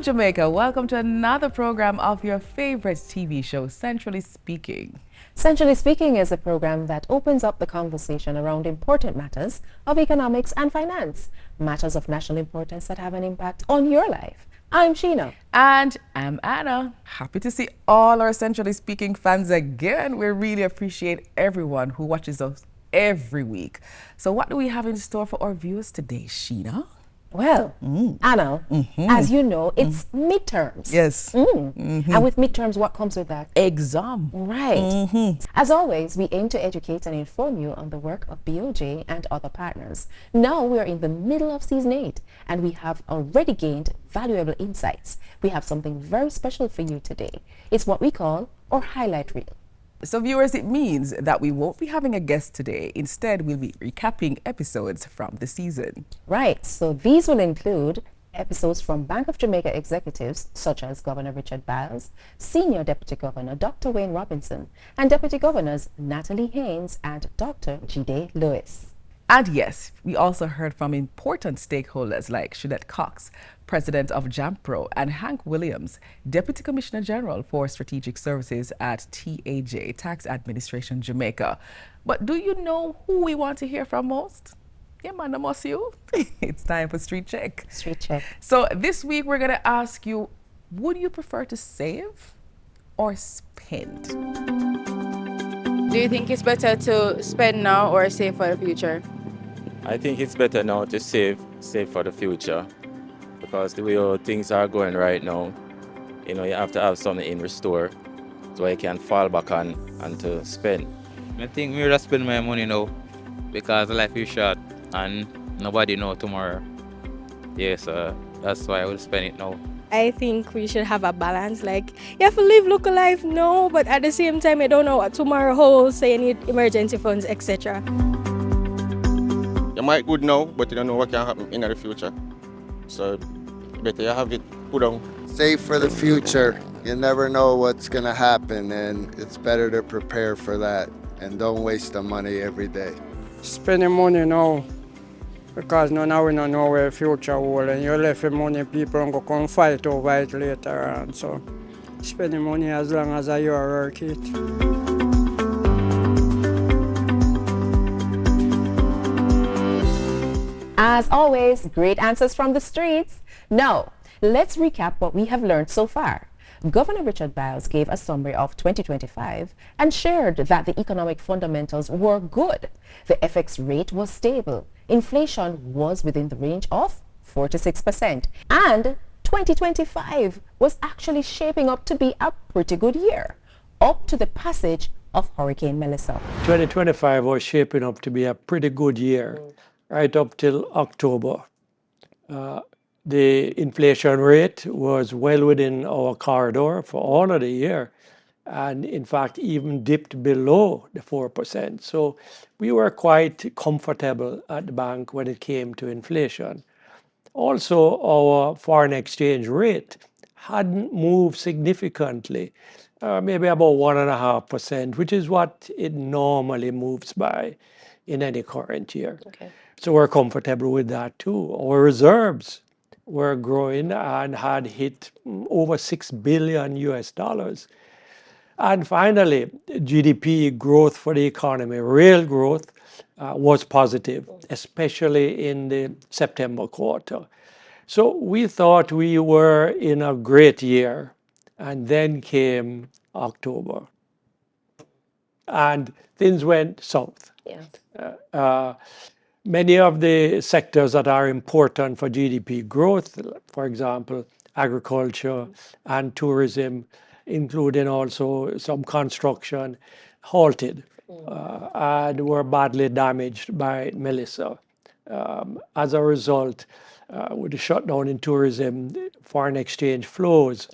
Jamaica, welcome to another program of your favorite TV show, Centrally Speaking. Centrally Speaking is a program that opens up the conversation around important matters of economics and finance, matters of national importance that have an impact on your life. I'm Sheena. And I'm Anna. Happy to see all our Centrally Speaking fans again. We really appreciate everyone who watches us every week. So what do we have in store for our viewers today, Sheena? Well, Anna, as you know, it's midterms. Yes. And with midterms, what comes with that? Exam. Right. As always, we aim to educate and inform you on the work of BOJ and other partners. Now we are in the middle of season 8 and we have already gained valuable insights. We have something very special for you today. It's what we call our highlight reel. So viewers, it means that we won't be having a guest today. Instead, we'll be recapping episodes from the season. Right, so these will include episodes from Bank of Jamaica executives such as Governor Richard Biles, Senior Deputy Governor Dr. Wayne Robinson, and Deputy Governors Natalie Haynes and Dr. Jide Lewis. And yes, we also heard from important stakeholders like Shudette Cox, President of JAMPRO, and Hank Williams, Deputy Commissioner General for Strategic Services at TAJ, Tax Administration Jamaica. But do you know who we want to hear from most? Yeah, man, I must you. It's time for Street Check. Street Check. So this week we're going to ask you, would you prefer to save or spend? Do you think it's better to spend now or save for the future? I think it's better now to save for the future, because the way how things are going right now, you have to have something in restore so I can fall back on and to spend. I think we will spend my money now because life is short and nobody knows tomorrow. Yes, that's why I will spend it now. I think we should have a balance. Like, you have to live local life now, but at the same time, you don't know what tomorrow holds, so you need emergency funds, etc. You might good now, but you don't know what can happen in the future. So better you have it put on. Save for the future. You never know what's going to happen, and it's better to prepare for that and don't waste the money every day. Spending money now, because now we don't know where the future will, and you left the money, people are going to come fight over it later on. So spending money as long as you work it. As always, great answers from the streets. Now, let's recap what we have learned so far. Governor Richard Biles gave a summary of 2025 and shared that the economic fundamentals were good. The FX rate was stable. Inflation was within the range of 4 to 6%. And 2025 was actually shaping up to be a pretty good year, up to the passage of Hurricane Melissa. 2025 was shaping up to be a pretty good year, right up till October. The inflation rate was well within our corridor for all of the year, and in fact even dipped below the 4%. So we were quite comfortable at the bank when it came to inflation. Also, our foreign exchange rate hadn't moved significantly, maybe about 1.5%, which is what it normally moves by in any current year. Okay. So we're comfortable with that too. Our reserves were growing and had hit over $6 billion US. And finally, GDP growth for the economy, real growth, was positive, especially in the September quarter. So we thought we were in a great year, and then came October. And things went south. Yeah. Many of the sectors that are important for GDP growth, for example, agriculture and tourism, including also some construction, halted and were badly damaged by Melissa. As a result, with the shutdown in tourism, foreign exchange flows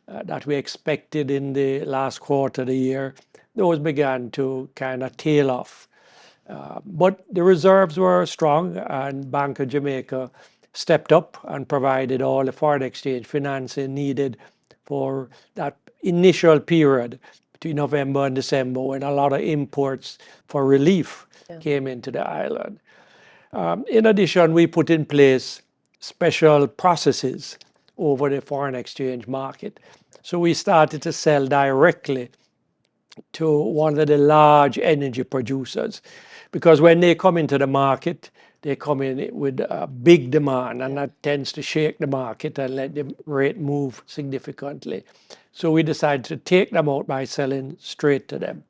that we expected in the last quarter of the year, those began to kind of tail off. But the reserves were strong, and Bank of Jamaica stepped up and provided all the foreign exchange financing needed for that initial period between November and December, when a lot of imports for relief came into the island. In addition, we put in place special processes over the foreign exchange market. So we started to sell directly to one of the large energy producers, because when they come into the market, they come in with a big demand, and that tends to shake the market and let the rate move significantly. So we decided to take them out by selling straight to them.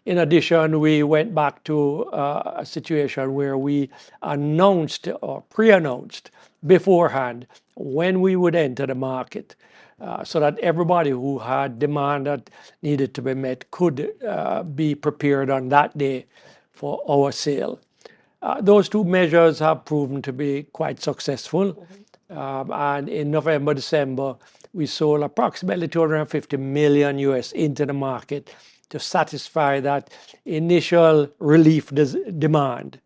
In addition, we went back to a situation where we announced or pre-announced beforehand when we would enter the market, so that everybody who had demand that needed to be met could be prepared on that day for our sale. Those two measures have proven to be quite successful. And in November, December, we sold approximately 250 million US into the market to satisfy that initial relief demand.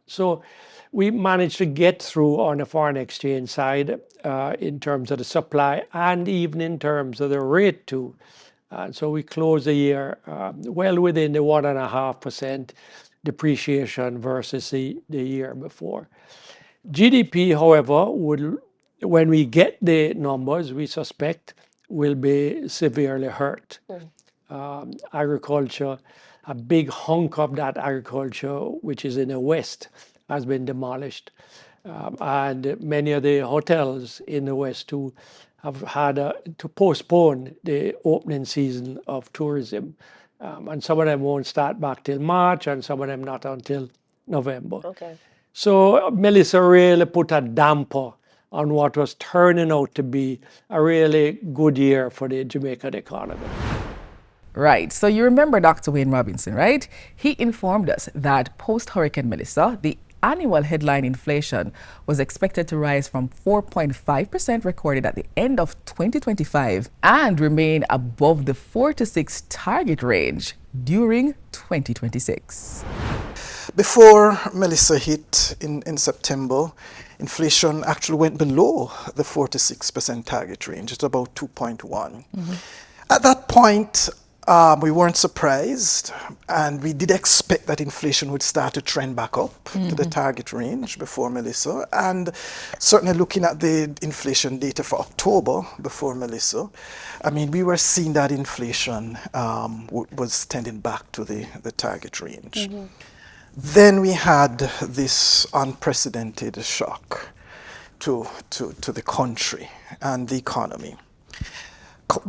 So we managed to get through on the foreign exchange side in terms of the supply and even in terms of the rate too. So we closed the year well within the 1.5% depreciation versus the year before. GDP, however, when we get the numbers, we suspect will be severely hurt. Agriculture, a big hunk of that agriculture, which is in the West, has been demolished. And many of the hotels in the West too have had to postpone the opening season of tourism. And some of them won't start back till March, and some of them not until November. Okay. So Melissa really put a damper on what was turning out to be a really good year for the Jamaican economy. Right. So you remember Dr. Wayne Robinson, right? He informed us that post-Hurricane Melissa, the annual headline inflation was expected to rise from 4.5% recorded at the end of 2025 and remain above the 4 to 6 target range during 2026. Before Melissa hit in September, inflation actually went below the 4 to 6% target range. It's about 2.1. At that point, we weren't surprised, and we did expect that inflation would start to trend back up to the target range before Melissa. And certainly looking at the inflation data for October before Melissa, I mean, we were seeing that inflation was tending back to the target range. Then we had this unprecedented shock to the country and the economy.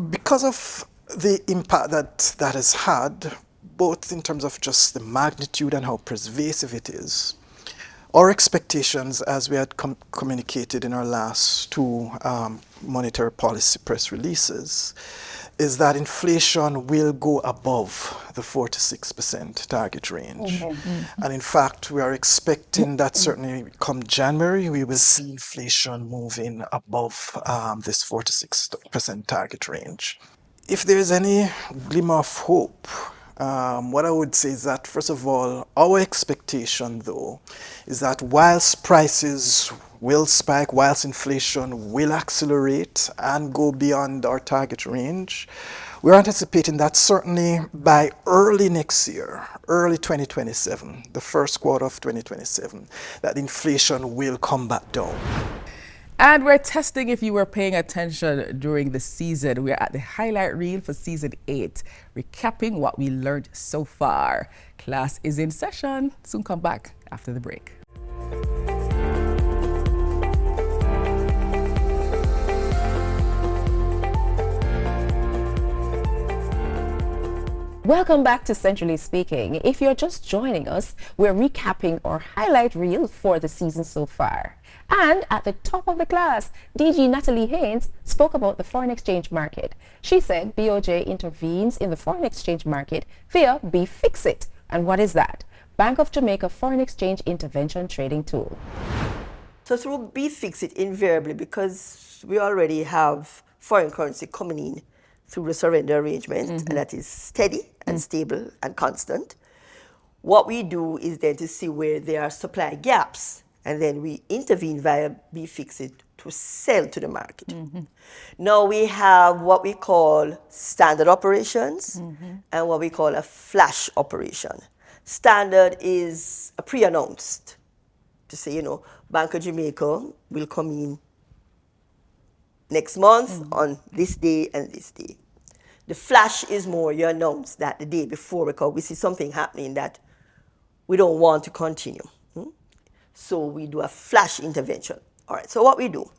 Because of the impact that has had, both in terms of just the magnitude and how pervasive it is, our expectations, as we had communicated in our last two monetary policy press releases, is that inflation will go above the 4 to 6% target range. And in fact, we are expecting that certainly come January, we will see inflation moving above this 4 to 6% target range. If there is any glimmer of hope, what I would say is that, first of all, our expectation, though, is that whilst prices will spike, whilst inflation will accelerate and go beyond our target range, we're anticipating that certainly by early next year, early 2027, the first quarter of 2027, that inflation will come back down. And we're testing if you were paying attention during the season. We're at the highlight reel for season 8, recapping what we learned so far. Class is in session. Soon come back after the break. Welcome back to Centrally Speaking. If you're just joining us, we're recapping our highlight reel for the season so far. And at the top of the class, DG Natalie Haynes spoke about the foreign exchange market. She said BOJ intervenes in the foreign exchange market via BFIXit. And what is that? Bank of Jamaica Foreign Exchange Intervention Trading Tool. So through BFIXit, invariably, because we already have foreign currency coming in through the surrender arrangement, and that is steady and stable and constant, what we do is then to see where there are supply gaps, and then we intervene via BFIXit to sell to the market. Now we have what we call standard operations and what we call a flash operation. Standard is a pre-announced to say, Bank of Jamaica will come in next month on this day and this day. The flash is more, you announce that the day before because we see something happening that we don't want to continue. So we do a flash intervention. All right, so what we do,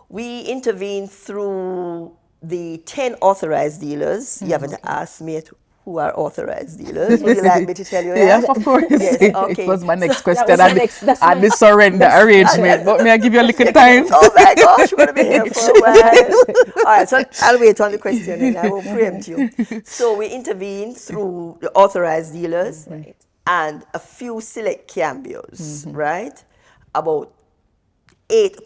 we intervene through the 10 authorized dealers. You haven't asked me who are authorized dealers. Would you like me to tell you that? Yes, of course. Yes, okay. It was my next question was my next- that's and my- the surrender arrangement. But may I give you a little time? Oh my gosh, we're going to be here for a while. All right, so I'll wait on the question and I won't preempt you. So we intervene through the authorized dealers and a few select cambios, right? About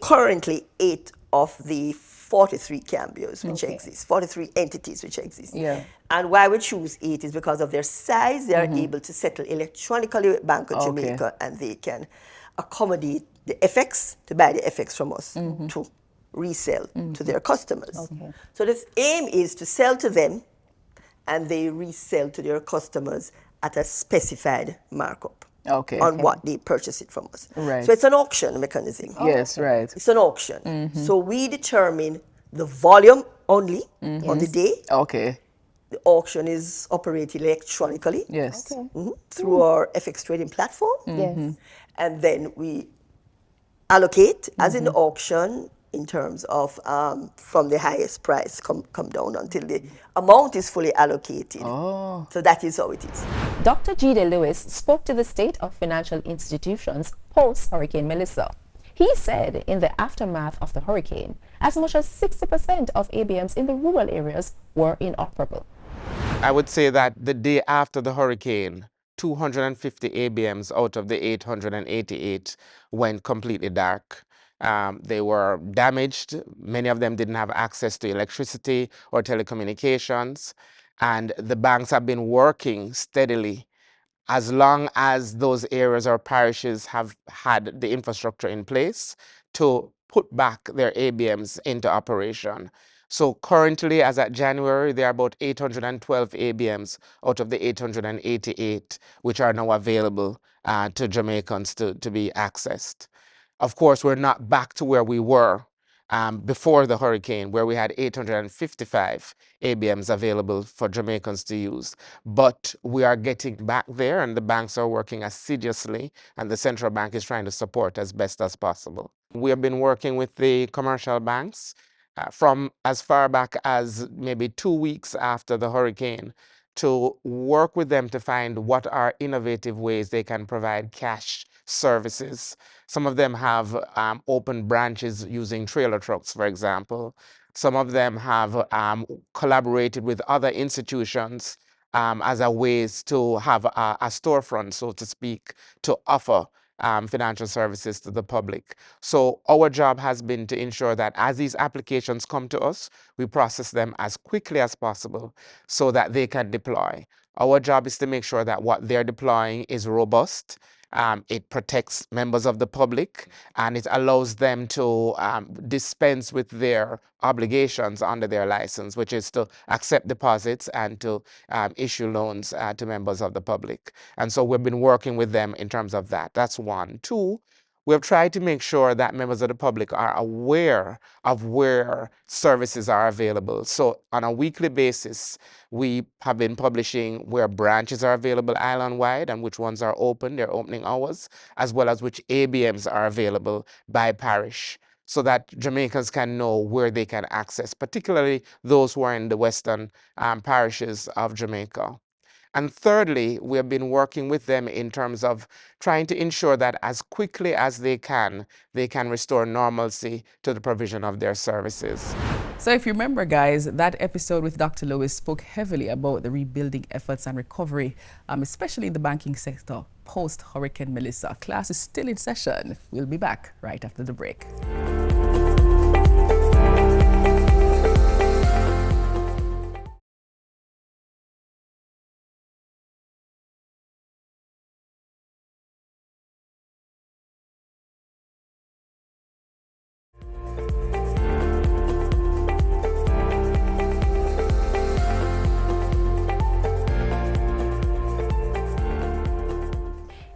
currently eight of the 43 cambios which exist, 43 entities which exist. Yeah. And why we choose 8 is because of their size. They are able to settle electronically with Bank of Jamaica, and they can accommodate the FX, to buy the FX from us, to resell to their customers. So the aim is to sell to them, and they resell to their customers at a specified markup on what they purchase it from us. Right. So it's an auction mechanism. Yes, right. It's an auction. So we determine the volume only on the day. Okay. The auction is operated electronically Yes. through our FX trading platform. Yes. And then we allocate, as in the auction, in terms of from the highest price come down until the amount is fully allocated. So that is how it is. Dr. G.D. Lewis spoke to the state of financial institutions post-Hurricane Melissa. He said in the aftermath of the hurricane, as much as 60% of ABMs in the rural areas were inoperable. I would say that the day after the hurricane, 250 ABMs out of the 888 went completely dark. They were damaged. Many of them didn't have access to electricity or telecommunications. And the banks have been working steadily as long as those areas or parishes have had the infrastructure in place to put back their ABMs into operation. So currently, as at January, there are about 812 ABMs out of the 888, which are now available to Jamaicans to be accessed. Of course, we're not back to where we were before the hurricane, where we had 855 ABMs available for Jamaicans to use. But we are getting back there, and the banks are working assiduously, and the central bank is trying to support as best as possible. We have been working with the commercial banks from as far back as maybe 2 weeks after the hurricane to work with them to find what are innovative ways they can provide cash services. Some of them have opened branches using trailer trucks, for example. Some of them have collaborated with other institutions as a ways to have a storefront, so to speak, to offer financial services to the public. So our job has been to ensure that as these applications come to us, we process them as quickly as possible so that they can deploy. Our job is to make sure that what they're deploying is robust. It protects members of the public, and it allows them to dispense with their obligations under their license, which is to accept deposits and to issue loans to members of the public. And so we've been working with them in terms of that. That's one. Two, we've tried to make sure that members of the public are aware of where services are available. So on a weekly basis, we have been publishing where branches are available island-wide and which ones are open, their opening hours, as well as which ABMs are available by parish, so that Jamaicans can know where they can access, particularly those who are in the western parishes of Jamaica. And thirdly, we have been working with them in terms of trying to ensure that as quickly as they can restore normalcy to the provision of their services. So if you remember, guys, that episode with Dr. Lewis spoke heavily about the rebuilding efforts and recovery, especially in the banking sector post-Hurricane Melissa. Class is still in session. We'll be back right after the break.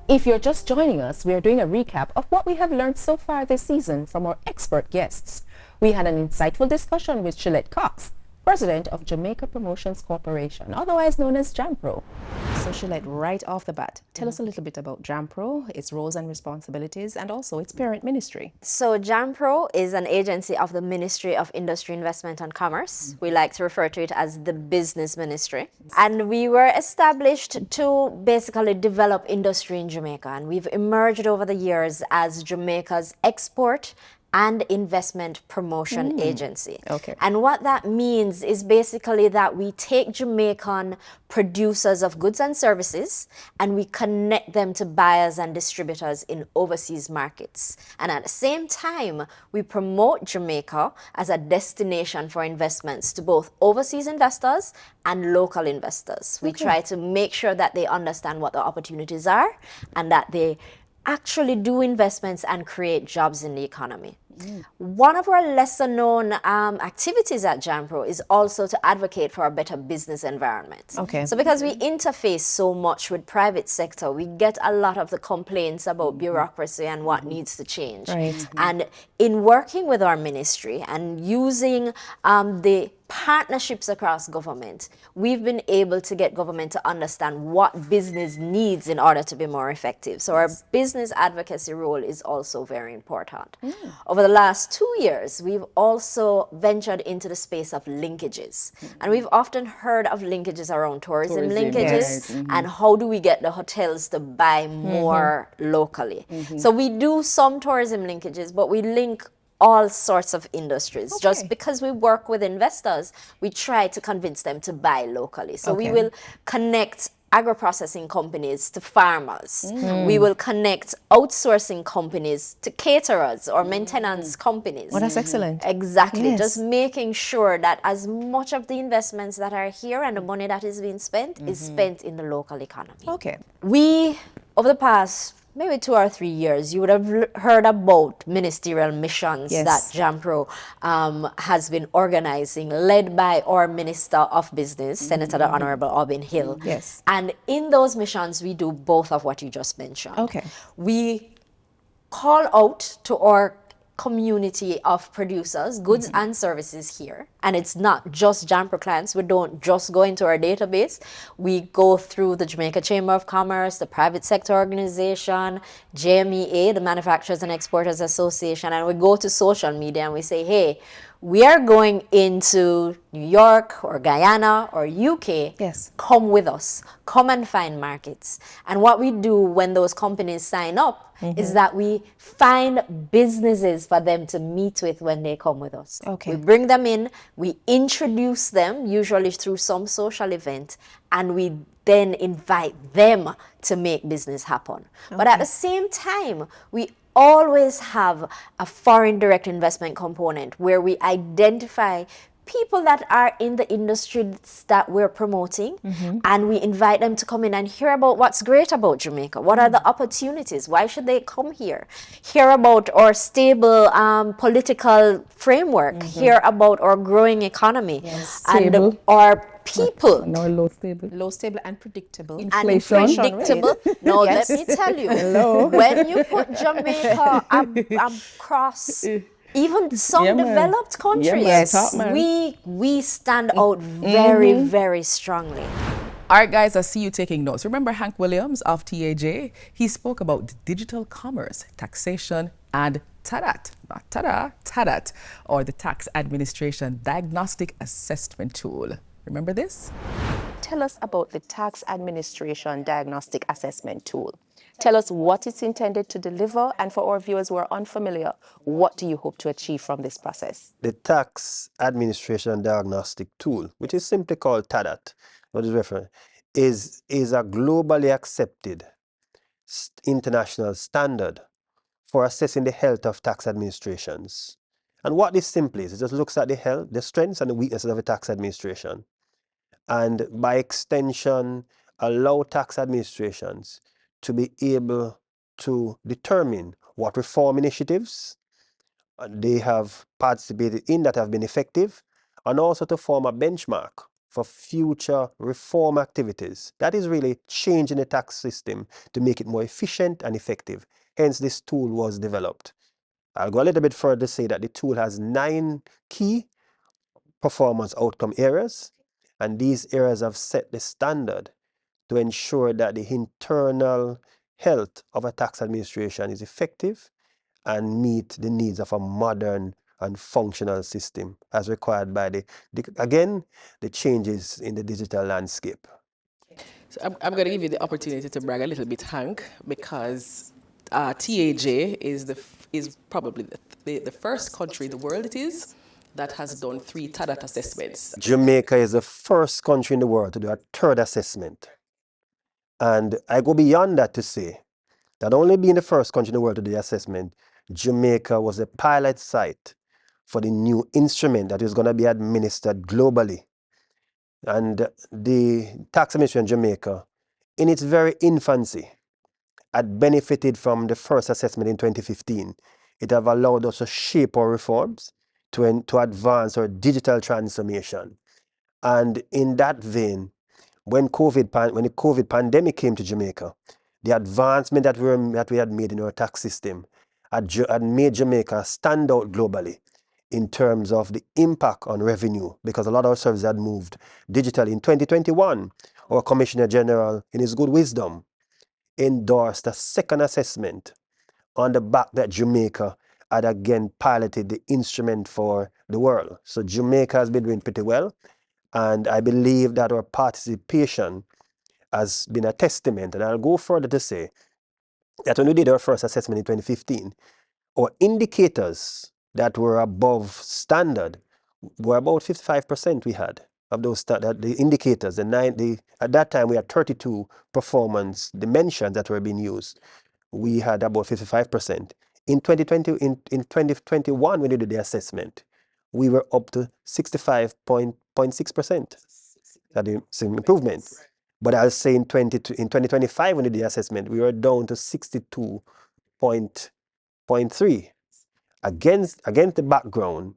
If you're just joining us, we are doing a recap of what we have learned so far this season from our expert guests. We had an insightful discussion with Shillette Cox, president of Jamaica Promotions Corporation, otherwise known as JAMPRO. So Shillette, right off the bat, tell us a little bit about JAMPRO, its roles and responsibilities, and also its parent ministry. So JAMPRO is an agency of the Ministry of Industry, Investment and Commerce. We like to refer to it as the Business Ministry. And we were established to basically develop industry in Jamaica. And we've emerged over the years as Jamaica's export and investment promotion agency. Okay. And what that means is basically that we take Jamaican producers of goods and services and we connect them to buyers and distributors in overseas markets. And at the same time, we promote Jamaica as a destination for investments to both overseas investors and local investors. We try to make sure that they understand what the opportunities are and that they actually do investments and create jobs in the economy. One of our lesser known activities at JAMPRO is also to advocate for a better business environment. Okay. So because we interface so much with private sector, we get a lot of the complaints about bureaucracy and what needs to change. Right. And in working with our ministry and using the partnerships across government, we've been able to get government to understand what business needs in order to be more effective. So our business advocacy role is also very important. Over the last 2 years, we've also ventured into the space of linkages. And we've often heard of linkages around tourism linkages and how do we get the hotels to buy more locally. So we do some tourism linkages, but we link all sorts of industries. Just because we work with investors, we try to convince them to buy locally. So we will connect agro-processing companies to farmers. We will connect outsourcing companies to caterers or maintenance companies. Well, that's excellent. Exactly. Yes. Just making sure that as much of the investments that are here and the money that is being spent is spent in the local economy. Okay. We, over the past maybe 2 or 3 years, you would have heard about ministerial missions that JAMPRO has been organizing, led by our Minister of Business, Senator the Honorable Aubin Hill. Yes. And in those missions, we do both of what you just mentioned. Okay. We call out to our community of producers, goods and services here. And it's not just JAMPRO clients. We don't just go into our database. We go through the Jamaica Chamber of Commerce, the private sector organization, JMEA, the Manufacturers and Exporters Association, and we go to social media and we say, hey, we are going into New York or Guyana or UK. Yes. Come with us. Come and find markets. And what we do when those companies sign up is that we find businesses for them to meet with when they come with us. Okay. We bring them in, we introduce them, usually through some social event, and we then invite them to make business happen. But at the same time, we always have a foreign direct investment component where we identify people that are in the industries that we're promoting and we invite them to come in and hear about what's great about Jamaica. What are the opportunities? Why should they come here? Hear about our stable political framework. Hear about our growing economy. And our people. No, low stable. Low, stable, and predictable. Inflation. And predictable. No, let me tell you. When you put Jamaica across even some developed countries, we stand out very, very strongly. All right, guys, I see you taking notes. Remember Hank Williams of TAJ? He spoke about digital commerce, taxation, and TADAT, not TADA, TADAT, or the Tax Administration Diagnostic Assessment Tool. Remember this? Tell us about the Tax Administration Diagnostic Assessment Tool. Tell us what it's intended to deliver, and for our viewers who are unfamiliar, what do you hope to achieve from this process? The Tax Administration Diagnostic Tool, which is simply called TADAT, what is referred, is a globally accepted international standard for assessing the health of tax administrations. And what this simply is, it just looks at the health, the strengths and the weaknesses of a tax administration. And by extension, allow tax administrations to be able to determine what reform initiatives they have participated in that have been effective, and also to form a benchmark for future reform activities. That is really changing the tax system to make it more efficient and effective. Hence, this tool was developed. I'll go a little bit further to say that the tool has 9 key performance outcome areas, and these areas have set the standard to ensure that the internal health of a tax administration is effective and meet the needs of a modern and functional system as required by the changes in the digital landscape. So I'm going to give you the opportunity to brag a little bit, Hank, because TAJ is probably the first country in the world that has done 3 TADAT assessments. Jamaica is the first country in the world to do a 3rd assessment. And I go beyond that to say that only being the first country in the world to do the assessment, Jamaica was a pilot site for the new instrument that is going to be administered globally. And the tax administration in Jamaica, in its very infancy, had benefited from the first assessment in 2015. It have allowed us to shape our reforms, to advance our digital transformation. And in that vein, when the COVID pandemic came to Jamaica, the advancement that we had made in our tax system had made Jamaica stand out globally in terms of the impact on revenue, because a lot of our services had moved digitally. In 2021, our Commissioner General, in his good wisdom, endorsed a 2nd assessment on the back that Jamaica had again piloted the instrument for the world. So Jamaica has been doing pretty well, and I believe that our participation has been a testament. And I'll go further to say that when we did our first assessment in 2015, our indicators that were above standard were about 55% we had of those the indicators. At that time, we had 32 performance dimensions that were being used. We had about 55%. In 2021, when we did the assessment, we were up to 65.6%. That's an improvement. But I'll say in 2025, when we did the assessment, we were down to 62.3%. Against the background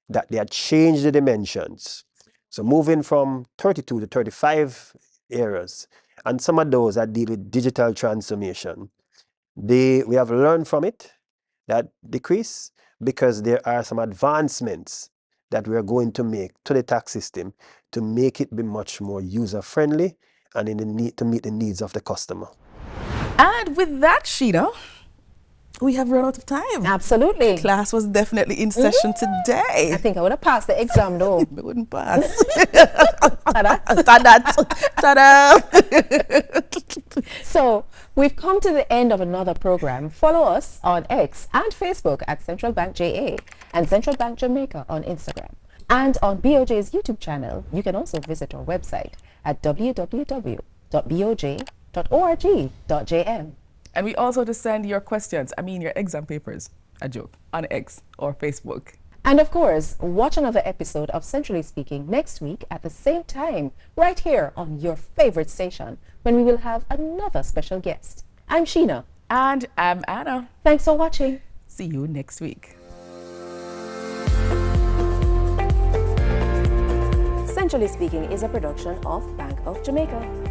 that they had changed the dimensions. So moving from 32 to 35 areas, and some of those that deal with digital transformation. We have learned from it that decrease, because there are some advancements that we are going to make to the tax system to make it be much more user-friendly and to meet the needs of the customer. And with that, Sheena, we have run out of time. Absolutely. Class was definitely in session today. I think I would have passed the exam though. I wouldn't pass. Ta-da. Ta-da. So we've come to the end of another program. Follow us on X and Facebook at Central Bank JA and Central Bank Jamaica on Instagram. And on BOJ's YouTube channel, you can also visit our website at www.boj.org.jm. And we also to send your questions, your exam papers, a joke, on X or Facebook. And of course, watch another episode of Centrally Speaking next week at the same time, right here on your favorite station, when we will have another special guest. I'm Sheena. And I'm Anna. Thanks for watching. See you next week. Centrally Speaking is a production of Bank of Jamaica.